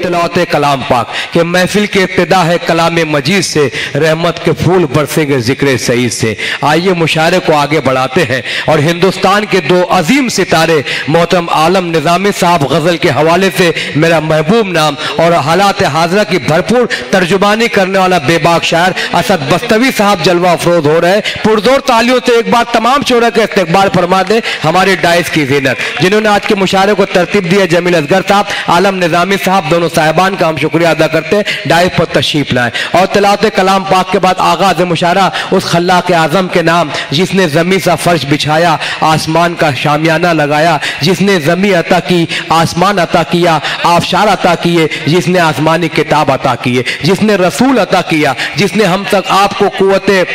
तिलावत कलाम पाक कि महफिल की इब्तिदा है कलाम मजीद से, रहमत के फूल बरसेंगे जिक्र सईद से। आइए मुशायरे को आगे बढ़ाते हैं और हिंदुस्तान के दो अजीम सितारे मोहतरम आलम निज़ामी साहब गज़ल के हवाले से मेरा महबूब नाम और हालात हाज़रा की भरपूर तर्जुमानी करने वाला बेबाक शायर असद बस्तवी साहब जलवा अफरोज हो रहे। पुरजोर तालियों से एक बार तमाम शोरा का इस्तकबाल फरमा दे हमारे डाइस की ज़ीनत, जिन्होंने आज के मुशायरे को तरतीब दिया। जमील असगर साहब, आलम निज़ामी साहब, दोनों साहिबान का हम शुक्रिया अदा करते हैं डाइस पर तशरीफ लाए। और तिलावत कलाम पाक के बाद आगाज़ मुशायरा उस खल्लाक़ आज़म के नाम जिसने ज़मीन सा फर्श बिछाया, आसमान का शामियाना लगाया, जिसने ज़मीन अता की, आसमान अता किया, आबशार अता किए, जिसने आसमानी किताब अता किए, जिसने रसूल अता किया, जिसने हम तक आपको कुव्वते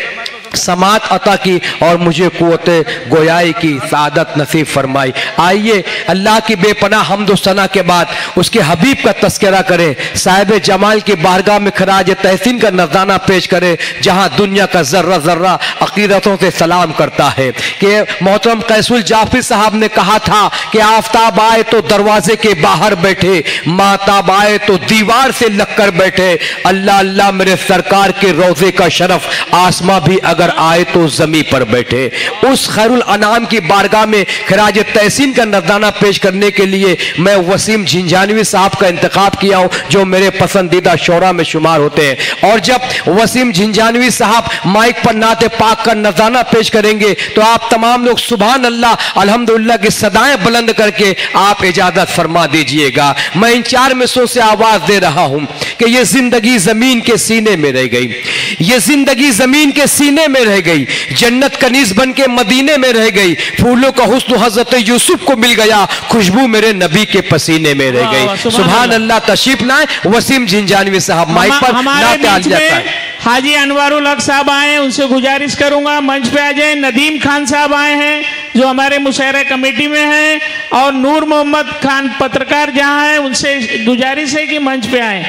समात अता की और मुझे कुव्वते गोयाई की सादत नसीब फरमाई। आइए अल्लाह की बेपनाह हम्द व सना के बाद उसके हबीब का तस्करा करें, साहिब जमाल की बारगाह में खराज तहसीन का नजराना पेश करें, जहां दुनिया का जर्रा जर्रा अकीदतों से सलाम करता है। कि मोहतरम कैसुल जाफरी साहब ने कहा था कि आफताब आए तो दरवाजे के बाहर बैठे, माताब आए तो दीवार से लग कर बैठे। अल्लाह अल्लाह मेरे सरकार के रोजे का शरफ, आसमां भी अगर आए तो जमी पर बैठे। उस खैरुल अनाम की बारगाह में खराज तहसीन का नजराना पेश करने के लिए मैं वसीम झिंझानवी साहब का इंतखाब किया हूं, जो मेरे पसंदीदा शोरा में शुमार होते हैं। और जब वसीम झिंझानवी साहब माइक पर नाते पाक का नजराना पेश करेंगे तो आप तमाम लोग सुभान अल्लाह अल्हम्दुलिल्लाह की सदाएं बुलंद करके आप इजाजत फरमा दीजिएगा। मैं इन चार मिसरों से आवाज दे रहा हूं कि ये जिंदगी जमीन के सीने में रह गई, ये जिंदगी जमीन के सीने में रह गई, जन्नत कनीज बन के मदीने में रह गई, फूलों का हुस्न हजरत यूसुफ को मिल गया, खुशबू मेरे नबी के पसीने में रह गई। सुभान अल्लाह। तशरीफ लाए वसीम झिंझानवी साहब माइक पर नाते आल जाता है। हाजी अनवारुल हक साहब आए हैं, उनसे गुजारिश करूंगा मंच पे आ जाए। नदीम खान साहब आए हैं जो हमारे मुशायरा कमेटी में हैं, और नूर मोहम्मद खान पत्रकार जहां हैं, उनसे गुजारिश है कि मंच पे आए।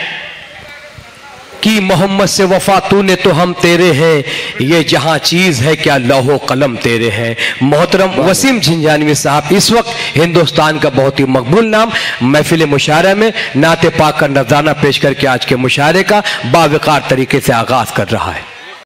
कि मोहम्मद से वफा तूने तो हम तेरे हैं, ये जहां चीज है क्या लौहो कलम तेरे हैं। मोहतरम वसीम झिंझानवी साहब इस वक्त हिंदुस्तान का बहुत ही मकबूल नाम महफिल मुशायरा में नाते पाक का नजराना पेश करके आज के मुशायरे का बावकार तरीके से आगाज कर रहा है।